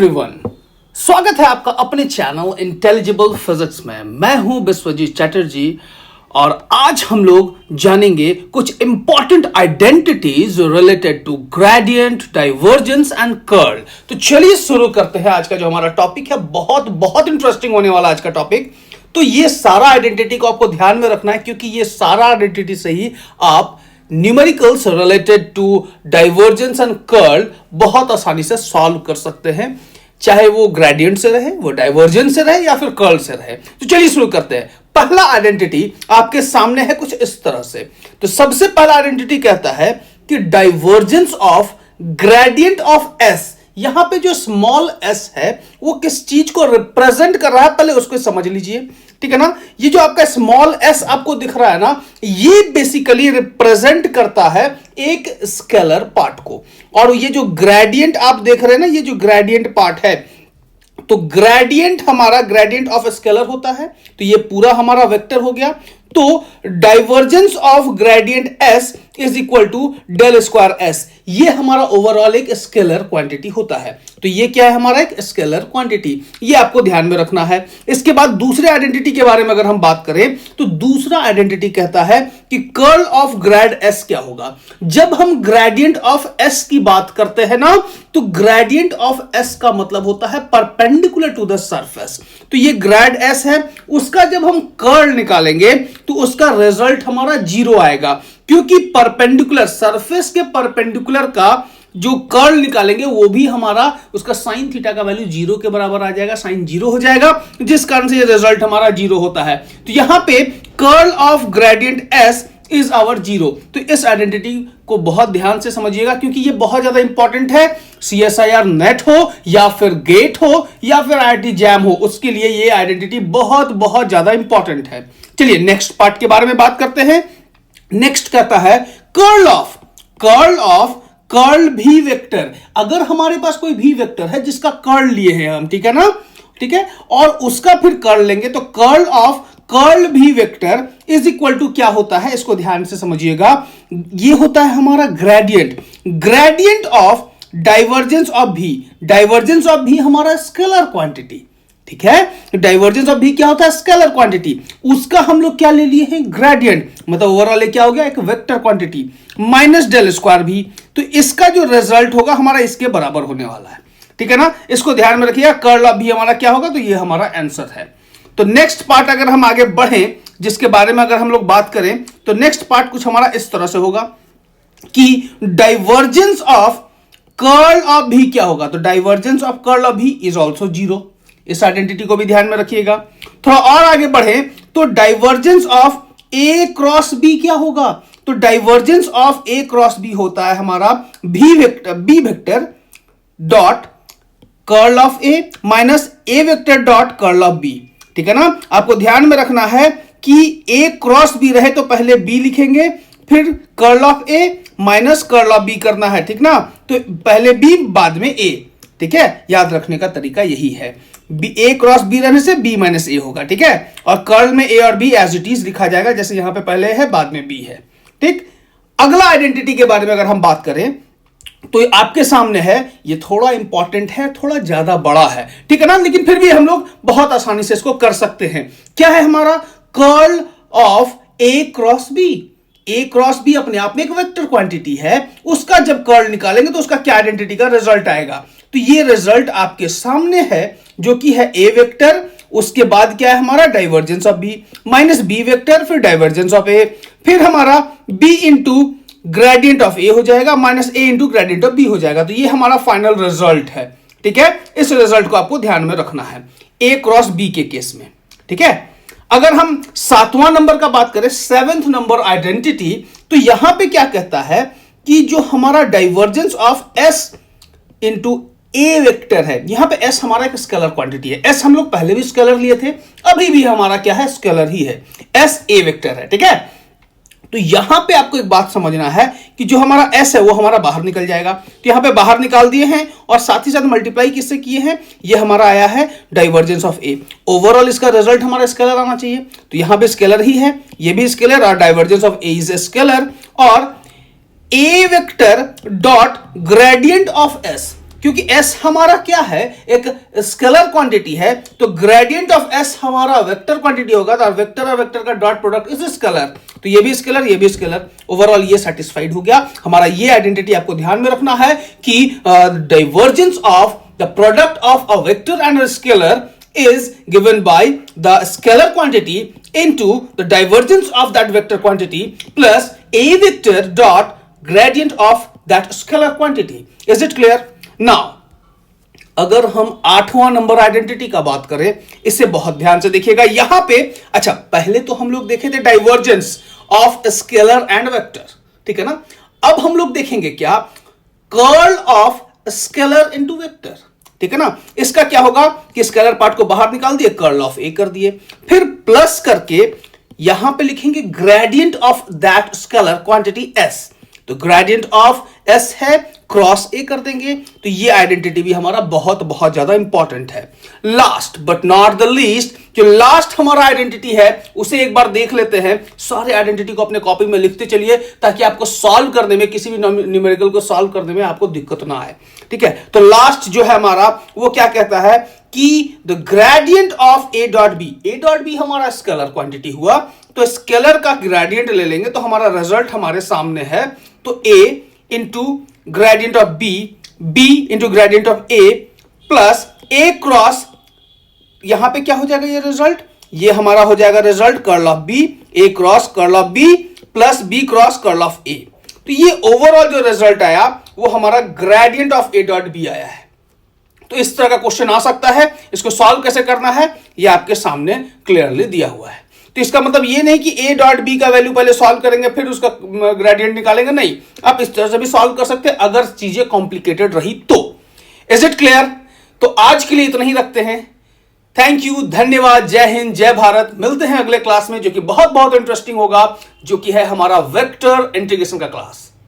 Everyone, स्वागत है आपका अपने चैनल इंटेलिजिबल फिजिक्स में। मैं हूं विश्वजीत चटर्जी और आज हम लोग जानेंगे कुछ important identities related to gradient, divergence and curl. तो चलिए शुरू करते हैं। आज का जो हमारा टॉपिक है बहुत बहुत इंटरेस्टिंग होने वाला आज का टॉपिक। तो ये सारा आइडेंटिटी को आपको ध्यान में रखना है, क्योंकि ये सारा आइडेंटिटी से ही आप numericals related to divergence and curl बहुत आसानी से सॉल्व कर सकते हैं, चाहे वो ग्रेडियंट से रहे, वो डाइवर्जेंस से रहे या फिर कर्ल से रहे। तो चलिए शुरू करते हैं। पहला आइडेंटिटी आपके सामने है कुछ इस तरह से। तो सबसे पहला आइडेंटिटी कहता है कि divergence of gradient of S. यहां पे जो स्मॉल एस है वो किस चीज को रिप्रेजेंट कर रहा है, पहले उसको समझ लीजिए, ठीक है ना। ये जो आपका स्मॉल एस आपको दिख रहा है ना, ये बेसिकली रिप्रेजेंट करता है एक स्केलर पार्ट को। और ये जो ग्रेडियंट आप देख रहे हैं ना, ये जो ग्रेडियंट पार्ट है, तो ग्रेडियंट हमारा ग्रेडियंट ऑफ स्केलर होता है। तो ये पूरा हमारा वेक्टर हो गया। तो divergence of gradient S is equal to del square S. ये हमारा ओवरऑल एक स्केलर क्वांटिटी होता है। तो ये क्या है, हमारा एक स्केलर क्वांटिटी। ये आपको ध्यान में रखना है। इसके बाद दूसरे आइडेंटिटी के बारे में अगर हम बात करें, तो दूसरा आइडेंटिटी कहता है कि कर्ल ऑफ ग्रेड एस क्या होगा। जब हम ग्रेडियंट ऑफ एस की बात करते हैं ना, तो ग्रेडियंट ऑफ एस का मतलब होता है परपेंडिकुलर टू द सरफेस। तो ये ग्रेड एस है, उसका जब हम कर्ल निकालेंगे तो उसका रिजल्ट हमारा 0 आएगा, क्योंकि परपेंडिकुलर सरफेस के परपेंडिकुलर का जो कर्ल निकालेंगे वो भी हमारा उसका साइन थीटा का वैल्यू 0 के बराबर आ जाएगा, साइन 0 हो जाएगा, जिस कारण से ये रिजल्ट हमारा 0 होता है। तो यहां पे curl of gradient S is our 0। तो इस आइडेंटिटी को बहुत ध्यान से समझिएगा, क्योंकि ये बहुत ज्यादा इंपॉर्टेंट है। CSIR नेट हो या फिर गेट हो या फिर IIT जैम हो, उसके लिए ये आइडेंटिटी बहुत बहुत ज्यादा इंपॉर्टेंट है। चलिए नेक्स्ट पार्ट के बारे में बात करते हैं। नेक्स्ट कहता है कर्ल ऑफ कर्ल भी वेक्टर। अगर हमारे पास कोई भी वेक्टर है जिसका कर्ल लिए हैं हम, ठीक है ना, ठीक है, और उसका फिर कर्ल लेंगे, तो कर्ल ऑफ कर्ल भी वेक्टर इज इक्वल टू क्या होता है, इसको ध्यान से समझिएगा। ये होता है हमारा ग्रेडियंट ऑफ डाइवर्जेंस ऑफ भी। डाइवर्जेंस ऑफ भी हमारा स्केलर क्वांटिटी, ठीक है। डाइवर्जेंस ऑफ भी क्या होता है, स्केलर क्वांटिटी। उसका हम लोग क्या ले लिए हैं, ग्रेडियंट, मतलब ओवरऑल क्या हो गया, एक vector quantity minus del square भी। तो इसका जो रिजल्ट होगा हमारा इसके बराबर होने वाला है, ठीक है ना। इसको ध्यान में रखिएगा। कर्ल ऑफ भी हमारा क्या होगा, तो ये हमारा आंसर है। तो नेक्स्ट पार्ट अगर हम आगे बढ़े, जिसके बारे में अगर हम लोग बात करें, तो नेक्स्ट पार्ट कुछ हमारा इस तरह से होगा कि डाइवर्जेंस ऑफ कर्ल ऑफ भी क्या होगा। तो डाइवर्जेंस ऑफ कर्ल ऑफ भी इज ऑल्सो 0। इस आइडेंटिटी को भी ध्यान में रखिएगा। थोड़ा और आगे बढ़े तो divergence of A cross B क्या होगा। तो divergence of A cross B होता है हमारा B vector dot curl of A minus A vector dot curl of B, ठीक है ना। आपको ध्यान में रखना है कि ए क्रॉस बी रहे तो पहले बी लिखेंगे, फिर curl of A minus curl of B करना है, ठीक ना। तो पहले बी बाद में ए, ठीक है। याद रखने का तरीका यही है। ए क्रॉस बी रहने से बी माइनस ए होगा, ठीक है। और कर्ल में ए और बी एज इट इज लिखा जाएगा, जैसे यहां पे पहले है बाद में बी है, ठीक। अगला आइडेंटिटी के बारे में अगर हम बात करें, तो आपके सामने है, ये थोड़ा इंपॉर्टेंट है, थोड़ा ज्यादा बड़ा है, ठीक है ना, लेकिन फिर भी हम लोग बहुत आसानी से इसको कर सकते हैं। क्या है हमारा, curl of A cross B. A cross B अपने आप में एक वेक्टर क्वांटिटी है, उसका जब कर्ल निकालेंगे तो उसका क्या आइडेंटिटी का रिजल्ट आएगा। तो ये रिजल्ट आपके सामने है, जो कि है ए वेक्टर, उसके बाद क्या है हमारा divergence of B minus B vector, फिर डाइवर्जेंस ऑफ ए, फिर हमारा B into gradient of A हो जाएगा minus A into gradient of B हो जाएगा। तो ये हमारा फाइनल रिजल्ट है, ठीक है। इस रिजल्ट को आपको ध्यान में रखना है ए क्रॉस बी के केस में, ठीक है। अगर हम 7वां नंबर का बात करें, 7th नंबर आइडेंटिटी, तो यहां पे क्या कहता है कि जो हमारा divergence of S into A vector है, यहां पे एस हमारा एक स्केलर क्वांटिटी है। एस हम लोग पहले भी स्केलर लिए थे, अभी भी हमारा क्या है, स्केलर ही है। एस ए वेक्टर है, ठीक है। तो यहां पे आपको एक बात समझना है कि जो हमारा एस है वो हमारा बाहर निकल जाएगा। तो यहां पे बाहर निकाल दिए हैं और साथ ही साथ मल्टीप्लाई किससे किए हैं, ये हमारा आया है डाइवर्जेंस ऑफ ए। ओवरऑल इसका रिजल्ट हमारा स्केलर आना चाहिए, तो यहां पे स्केलर ही है, ये भी स्केलर, और divergence of A is a scalar. और A vector dot gradient of S, क्योंकि s हमारा क्या है, एक स्केलर क्वांटिटी है, तो ग्रेडियंट ऑफ s हमारा वेक्टर क्वांटिटी होगा, तो वेक्टर और वेक्टर का डॉट प्रोडक्ट इज स्केलर, तो ये भी स्केलर ये भी स्केलर। ओवरऑल ये सेटिस्फाइड हो गया हमारा। ये आइडेंटिटी आपको ध्यान में रखना है कि divergence of the product of a vector and a scalar is given by the scalar quantity into the divergence of that vector quantity plus a vector dot gradient of that scalar quantity. Is it clear? Now अगर हम 8वां number identity का बात करें, इसे बहुत ध्यान से देखिएगा यहां पे। अच्छा, पहले तो हम लोग देखे थे divergence of scalar and vector, ठीक है ना। अब हम लोग देखेंगे क्या, curl of scalar into vector, ठीक है ना। इसका क्या होगा कि स्केलर पार्ट को बाहर निकाल दिए, कर्ल ऑफ ए कर दिए, फिर प्लस करके यहां पे लिखेंगे gradient of that scalar quantity S, तो ग्रेडियंट ऑफ एस है, क्रॉस ए कर देंगे। तो ये आइडेंटिटी भी हमारा बहुत बहुत ज्यादा इंपॉर्टेंट है। Last but not the least, जो लास्ट हमारा आइडेंटिटी है उसे एक बार देख लेते हैं। सारे आइडेंटिटी को अपने कॉपी में लिखते चलिए ताकि आपको सॉल्व करने में, किसी भी न्यूमेरिकल को सॉल्व करने में आपको दिक्कत ना आए, ठीक है। तो लास्ट जो है हमारा वो क्या कहता है कि the gradient of A dot B, A dot B हमारा स्केलर क्वांटिटी हुआ, तो स्केलर का ग्रेडियंट ले लेंगे तो हमारा रिजल्ट हमारे सामने है, तो A into gradient of B, B into gradient of A plus A cross, यहां पे क्या हो जाएगा ये रिजल्ट, ये हमारा हो जाएगा result curl of B, A cross curl of B plus B cross curl of A. तो ये ओवरऑल जो रिजल्ट आया वो हमारा gradient of A dot B आया है। तो इस तरह का क्वेश्चन आ सकता है। इसको सॉल्व कैसे करना है ये आपके सामने क्लियरली दिया हुआ है। तो इसका मतलब ये नहीं कि ए डॉट बी का वैल्यू पहले सॉल्व करेंगे फिर उसका ग्रेडियंट निकालेंगे, नहीं, आप इस तरह से भी सॉल्व कर सकते हैं अगर चीजें कॉम्प्लिकेटेड रही तो। Is it clear? तो आज के लिए इतना ही रखते हैं। थैंक यू, धन्यवाद, जय हिंद, जय भारत। मिलते हैं अगले क्लास में जो कि बहुत बहुत इंटरेस्टिंग होगा, जो कि है हमारा वेक्टर इंटीग्रेशन का क्लास।